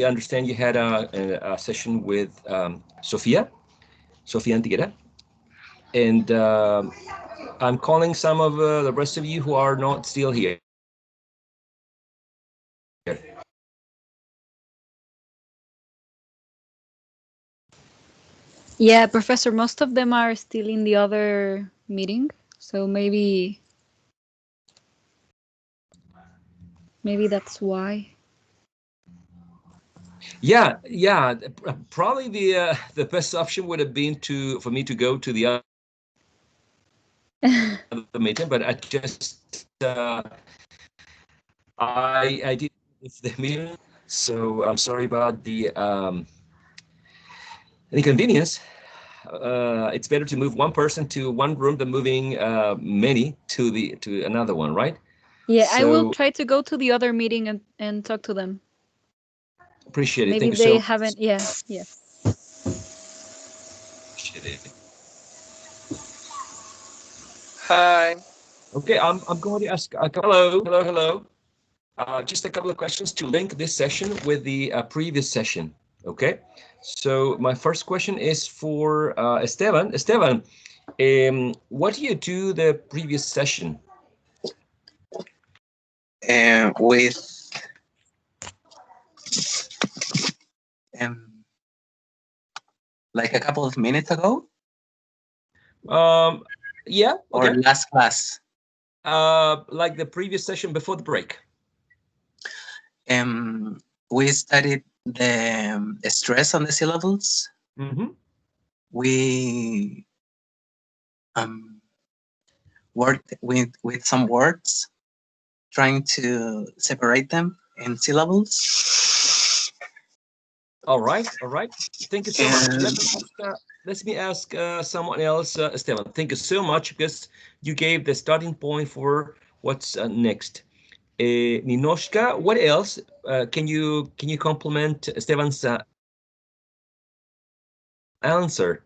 understand you had a session with Sofia Antiguera, and I'm calling some of the rest of you who are not still here. Yeah, Professor, most of them are still in the other meeting, so maybe that's why. Yeah. Probably the best option would have been for me to go to the other meeting, but I did miss the meeting, so I'm sorry about the inconvenience. It's better to move one person to one room than moving many to another one, right? Yeah, I will So try to go to the other meeting and talk to them. appreciate it. Maybe Thank you they so haven't. Yeah, yeah. much. Hi. Okay, I'm going to ask. Hello. Just a couple of questions to link this session with the previous session. Okay, so my first question is for Esteban. Esteban, what do you do the previous session? With um, like a couple of minutes ago, Yeah, or okay. last class. Like the previous session before the break. We studied the stress on the syllables. Mm-hmm. We worked with some words, trying to separate them in syllables. All right. Thank you so much. And Let me ask someone else, Esteban. Thank you so much because you gave the starting point for what's next. Ninoshka, what else can you complement Esteban's answer?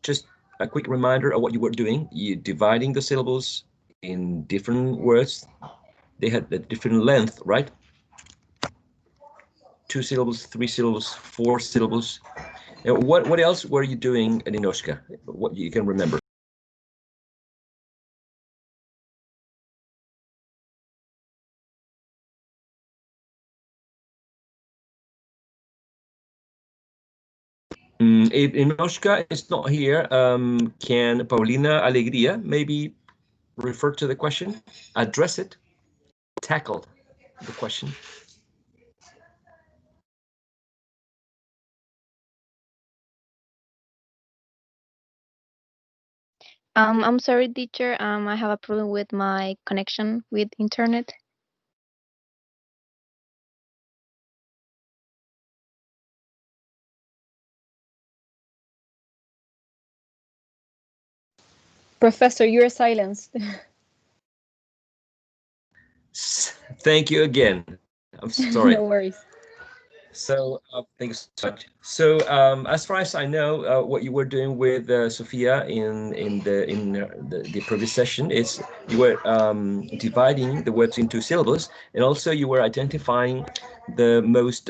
Just a quick reminder of what you were doing. You dividing the syllables in different words. They had the different length, right? 2 syllables, 3 syllables, 4 syllables. What else were you doing, Ninoshka? What you can remember? If Inoshka is not here, can Paulina Alegría maybe refer to the question, address it, tackle the question? I'm sorry, teacher. I have a problem with my connection with internet. Professor, you're silenced. Thank you again. I'm sorry. No worries. So thanks so much. So as far as I know, what you were doing with Sophia in the previous session is you were dividing the words into syllables, and also you were identifying the most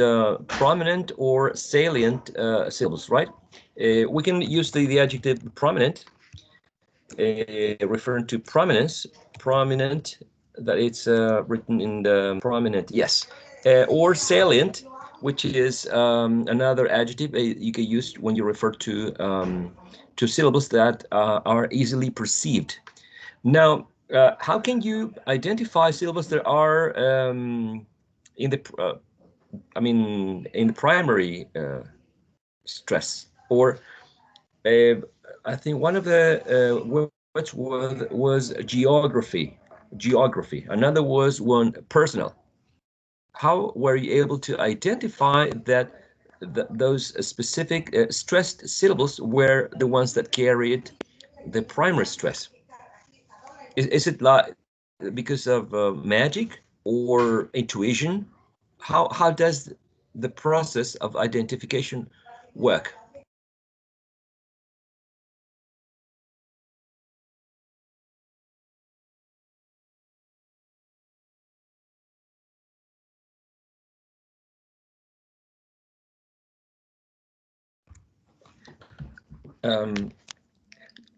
prominent or salient syllables, right? We can use the adjective prominent, referring to prominent, that it's written in the prominent, yes, or salient, which is another adjective you can use when you refer to syllables that are easily perceived. Now, how can you identify syllables that are in the, in the primary stress? Or I think one of the words was geography. Another was one personal. How were you able to identify that those specific stressed syllables were the ones that carried the primary stress? Is it like because of magic or intuition? How does the process of identification work?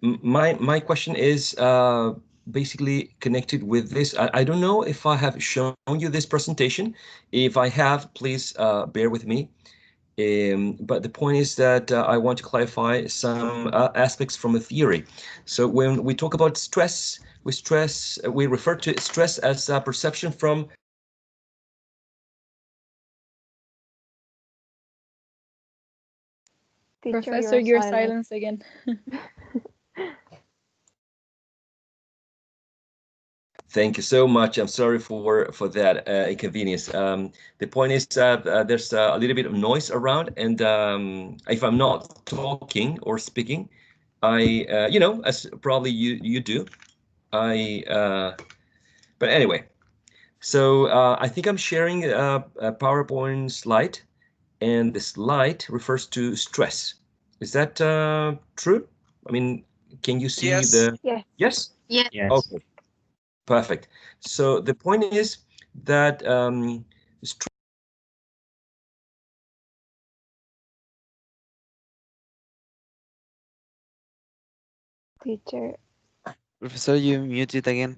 My question is basically connected with this. I don't know if I have shown you this presentation. If I have, please bear with me. But the point is that I want to clarify some aspects from the theory. So when we talk about stress, we refer to stress as a perception from Teacher, Professor, you're silence again. Thank you so much. I'm sorry for that inconvenience. The point is that there's a little bit of noise around, and if I'm not talking or speaking, you know, as probably you do, but anyway. So I think I'm sharing a PowerPoint slide, and the slide refers to stress. Is that true? I mean, can you see Yes. the? Yes. Yes. Yes. Okay. Perfect. So the point is that Teacher. Professor, you muted again.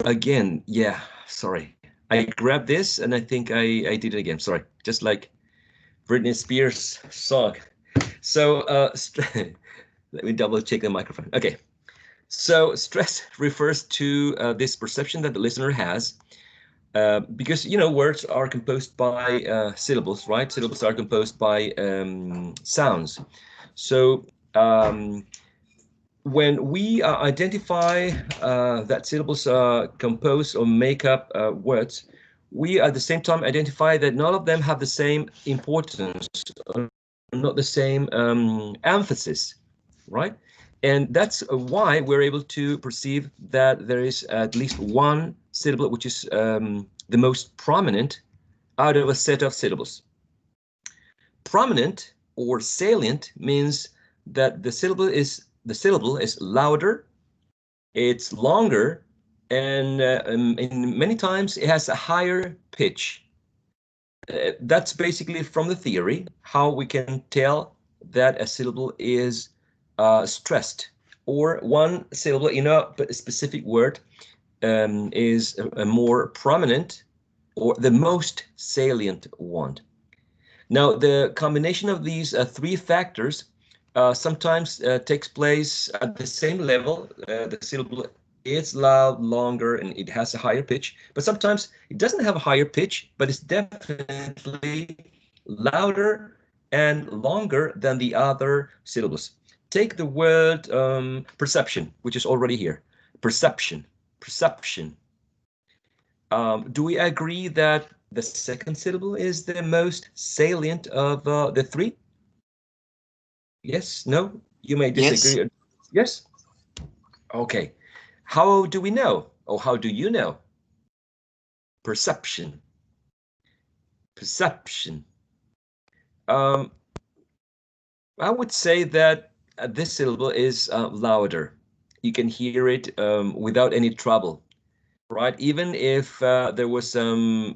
again, yeah, sorry. I grabbed this and I think I did it again. Sorry, just like Britney Spears song. So let me double check the microphone. Okay. So stress refers to this perception that the listener has because, you know, words are composed by syllables, right? Syllables are composed by sounds. So when we identify that syllables compose or make up words, we at the same time identify that none of them have the same importance, or not the same emphasis, right? And that's why we're able to perceive that there is at least one syllable which is the most prominent out of a set of syllables. Prominent or salient means that the syllable is louder, it's longer, and many times it has a higher pitch. That's basically from the theory how we can tell that a syllable is stressed, or one syllable in a specific word is a more prominent or the most salient one. Now, the combination of these three factors sometimes takes place at the same level. The syllable is loud, longer, and it has a higher pitch. But sometimes it doesn't have a higher pitch, but it's definitely louder and longer than the other syllables. Take the word perception, which is already here. Perception, perception. Do we agree that the second syllable is the most salient of the three? Yes, no? You may disagree. Yes? Okay. How do we know? Or how do you know? Perception. Perception. I would say that this syllable is louder. You can hear it without any trouble. Right, even if there was some,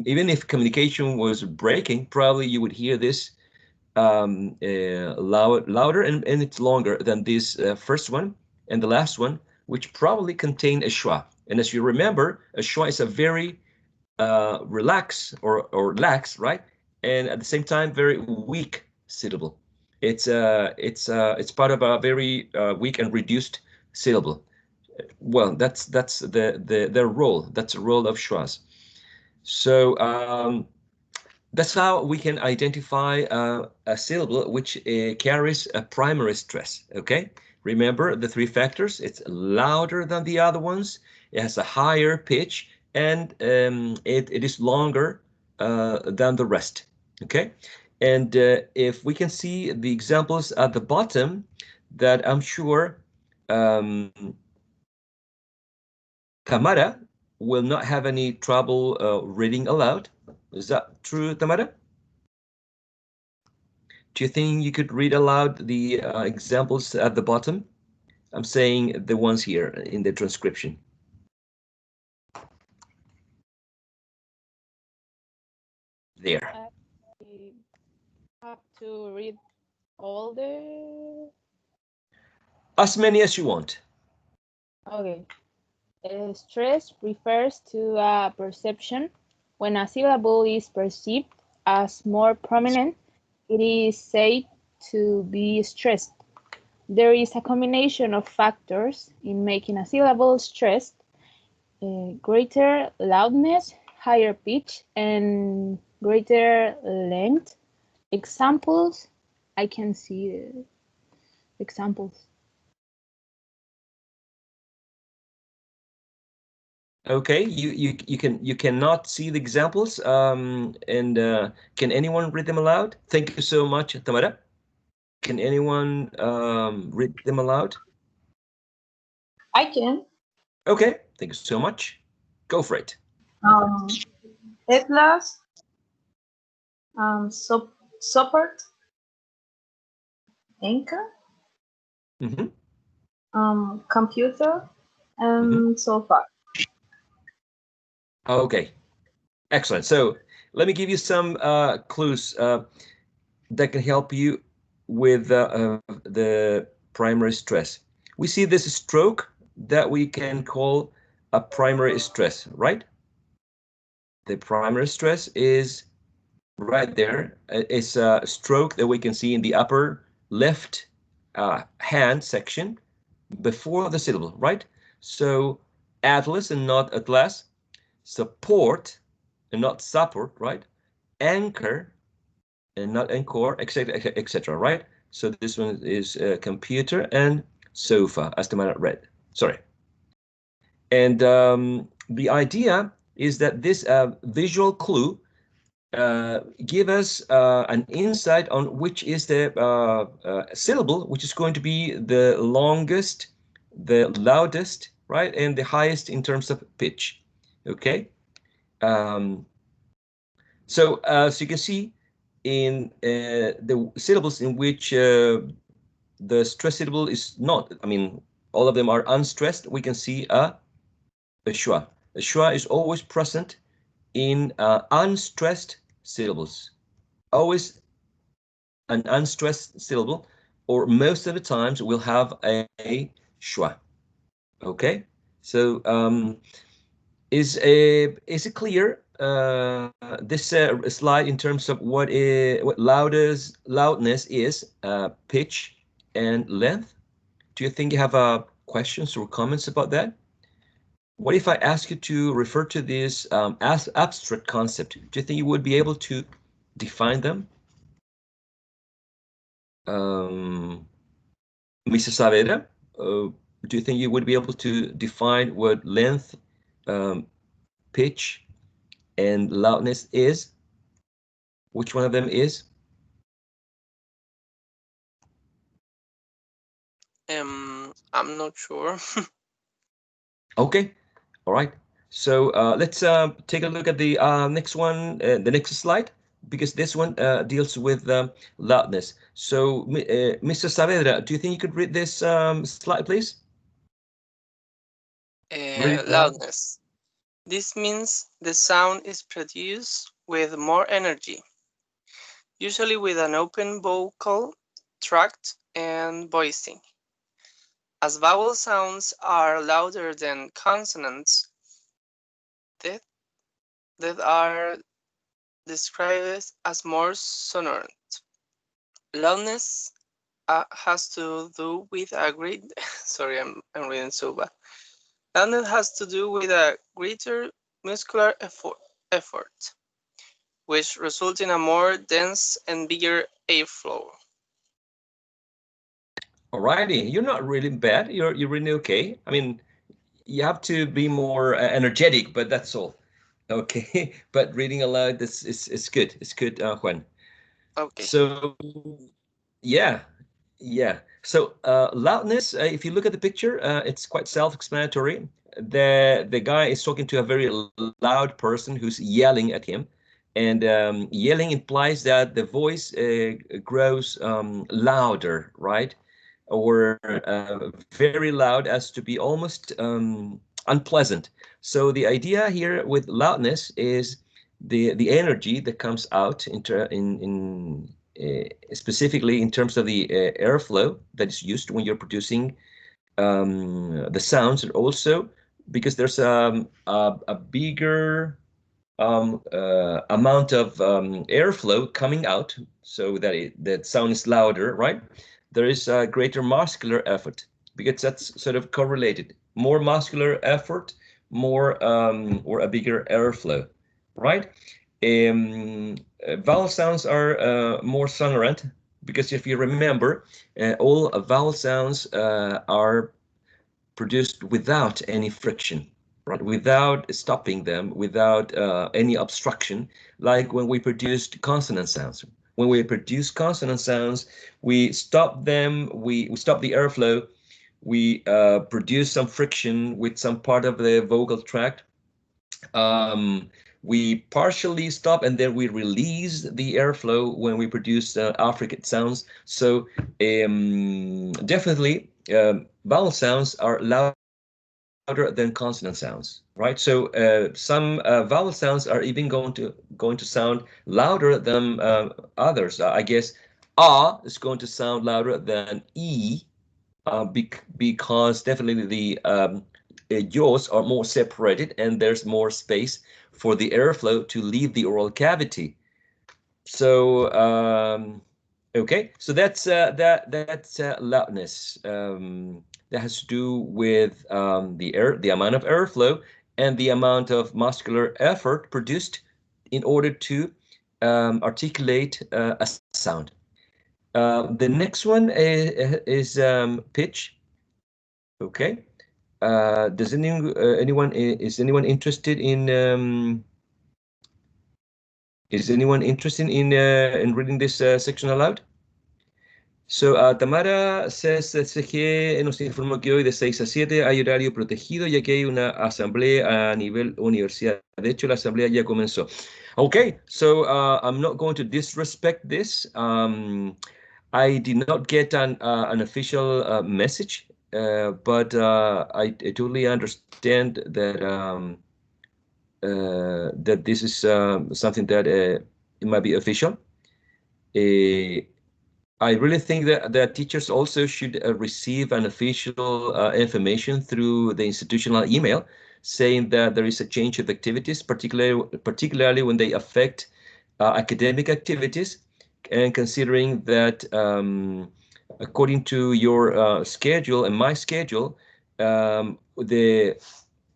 even if communication was breaking, probably you would hear this louder, and it's longer than this first one and the last one, which probably contain a schwa. And as you remember, a schwa is a very relaxed or lax, right? And at the same time, very weak syllable. It's part of a very weak and reduced syllable. Well, that's their role. That's the role of schwas. So that's how we can identify a syllable which carries a primary stress. Okay, remember the three factors. It's louder than the other ones. It has a higher pitch, and it is longer than the rest. Okay, and if we can see the examples at the bottom, that I'm sure Tamara will not have any trouble reading aloud. Is that true, Tamara? Do you think you could read aloud the examples at the bottom? I'm saying the ones here in the transcription. There. I have to read All the. As many as you want. Okay. Stress refers to a perception. When a syllable is perceived as more prominent, it is said to be stressed. There is a combination of factors in making a syllable stressed: greater loudness, higher pitch, and greater length. Examples, I can see examples. Okay, you cannot see the examples. And can anyone read them aloud? Thank you so much, Tamara. Can anyone read them aloud? I can. Okay, thank you so much. Go for it. Atlas, support, anchor, computer, and so far. Okay, excellent. So let me give you some clues that can help you with the primary stress. We see this stroke that we can call a primary stress, right? The primary stress is right there. It's a stroke that we can see in the upper left hand section before the syllable, right? So atlas and not atlas, support and not support, right? Anchor and not encore, etc., etc., right? So this one is computer and sofa, as the man read. Sorry. And the idea is that this visual clue give us an insight on which is the syllable, which is going to be the longest, the loudest, right, and the highest in terms of pitch. Okay. So as you can see, in the syllables in which the stress syllable is not, I mean, all of them are unstressed, we can see a schwa. A schwa is always present in unstressed syllables. Always an unstressed syllable, or most of the times we'll have a schwa. Okay, so is it clear this slide in terms of what loudness is, pitch and length? Do you think you have questions or comments about that? What if I ask you to refer to this as abstract concept? Do you think you would be able to define them? Mrs. Saavedra, do you think you would be able to define what length, pitch, and loudness is? Which one of them is? I'm not sure. Okay, all right. So let's take a look at the next one, the next slide, because this one deals with loudness. So, Mr. Saavedra, do you think you could read this slide, please? Loudness. This means the sound is produced with more energy, usually with an open vocal tract and voicing. As vowel sounds are louder than consonants, that are described as more sonorant. Loudness has to do with a great, sorry, I'm reading so bad. Loudness has to do with a greater muscular effort, which results in a more dense and bigger airflow. Alrighty, you're not really bad. You're really okay. I mean, you have to be more energetic, but that's all. Okay, but reading aloud, this is good. It's good, Juan. Okay. So, yeah. So loudness. If you look at the picture, it's quite self-explanatory. The guy is talking to a very loud person who's yelling at him, and yelling implies that the voice grows louder, right? Or very loud as to be almost unpleasant. So the idea here with loudness is the energy that comes out in specifically in terms of the airflow that is used when you're producing the sounds, and also because there's a bigger amount of airflow coming out, so that sound is louder, right? There is a greater muscular effort, because that's sort of correlated. More muscular effort, more or a bigger airflow, right? Vowel sounds are more sonorant, because if you remember, all vowel sounds are produced without any friction, right? Without stopping them, without any obstruction, like when we produced consonant sounds. When we produce consonant sounds, we stop them, we stop the airflow, we produce some friction with some part of the vocal tract. We partially stop and then we release the airflow when we produce affricate sounds. So definitely vowel sounds are louder than consonant sounds, right? So some vowel sounds are even going to sound louder than others. I guess ah is going to sound louder than e, because definitely the jaws are more separated and there's more space for the airflow to leave the oral cavity. So okay, so that's loudness. That has to do with the amount of airflow and the amount of muscular effort produced in order to articulate a sound. The next one is pitch. Okay. Does anyone is anyone interested in reading this section aloud? So Tamara says that CG nos informó que hoy de 6 a 7 hay horario protegido, ya que hay una asamblea a nivel universidad. De hecho, la asamblea ya comenzó. Okay, so I'm not going to disrespect this. I did not get an official message, but I totally understand that that this is something that it might be official. I really think that teachers also should receive an official information through the institutional email saying that there is a change of activities, particularly when they affect academic activities, and considering that according to your schedule and my schedule, the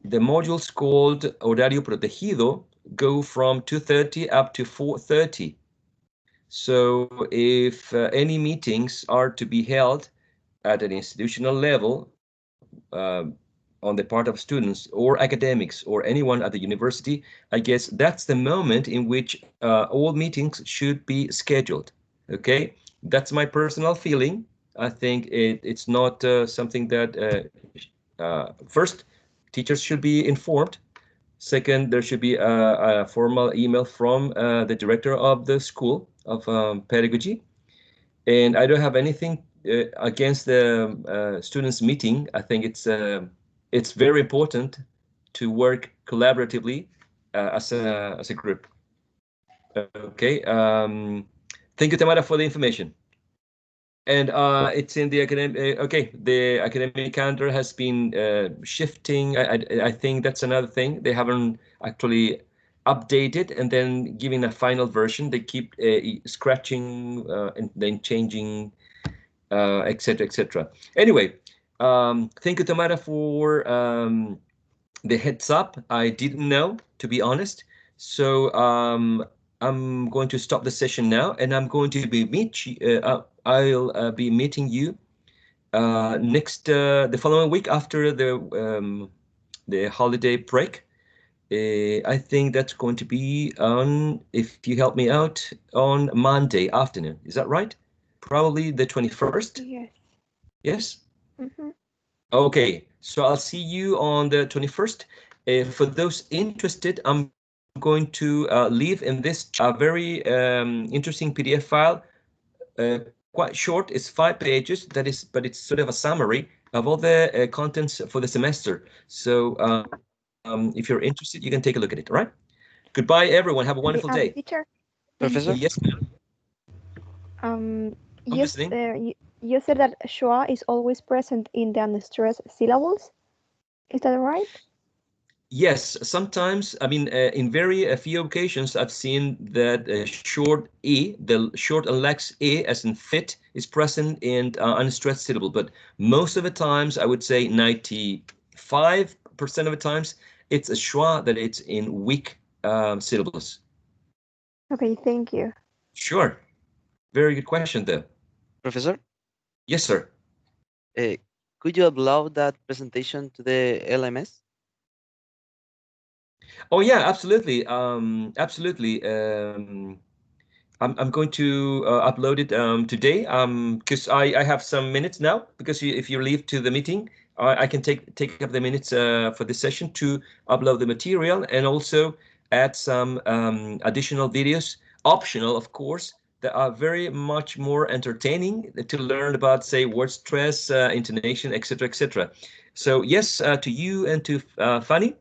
modules called Horario Protegido go from 2:30 up to 4:30. So if any meetings are to be held at an institutional level on the part of students or academics or anyone at the university, I guess that's the moment in which all meetings should be scheduled. Okay, that's my personal feeling. I think it's not something that first, teachers should be informed. Second, there should be a formal email from the director of the school of pedagogy. And I don't have anything against the students meeting. I think it's very important to work collaboratively as a group. Okay. Thank you, Tamara, for the information. And it's in the academic. Okay, the academic calendar has been shifting. I think that's another thing. They haven't actually updated and then giving a final version. They keep scratching and then changing, etc., etc. Anyway, thank you, Tamara, for the heads up. I didn't know, to be honest. So I'm going to stop the session now, and I'm going to be I'll be meeting you next the following week after the holiday break. I think that's going to be on, if you help me out, on Monday afternoon. Is that right? Probably the 21st? Yes. Yes? Mm-hmm. Okay, so I'll see you on the 21st. For those interested, I'm going to leave in this very interesting PDF file, quite short. It's 5 pages. But it's sort of a summary of all the contents for the semester. So if you're interested, you can take a look at it. All right. Goodbye, everyone. Have a wonderful day. Teacher. Professor? Yes, ma'am. I'm Yes, listening. you said that schwa is always present in the unstressed syllables. Is that right? Yes, sometimes, I mean, in very a few occasions, I've seen that short E, the short and lax E, as in fit, is present in unstressed syllable. But most of the times, I would say 95% of the times, it's a schwa that it's in weak syllables. Okay, thank you. Sure. Very good question, though. Professor, Yes, sir. could you upload that presentation to the LMS? Oh yeah, absolutely. Absolutely. I'm going to upload it today because I have some minutes now because if you leave to the meeting, I can take up the minutes for this session to upload the material and also add some additional videos, optional of course, that are very much more entertaining to learn about, say, word stress, intonation, etc., etc. So yes, to you and to Fanny,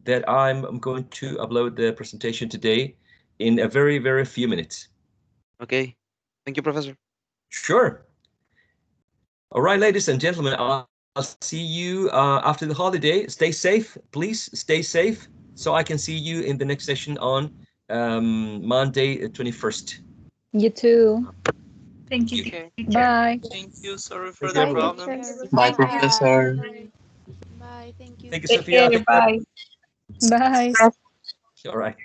that I'm going to upload the presentation today in a very, very few minutes. Okay. Thank you, Professor. Sure. All right, ladies and gentlemen, I'll see you after the holiday. Stay safe, please stay safe, so I can see you in the next session on Monday, 21st. You too. Thank you, Okay. teacher. Bye. Thank you. Sorry for Thank the you, Bye, everyone. problems. teacher. Bye, Professor. Bye. Thank you. Thank you, Take Sophia. care. Bye. Bye. All right.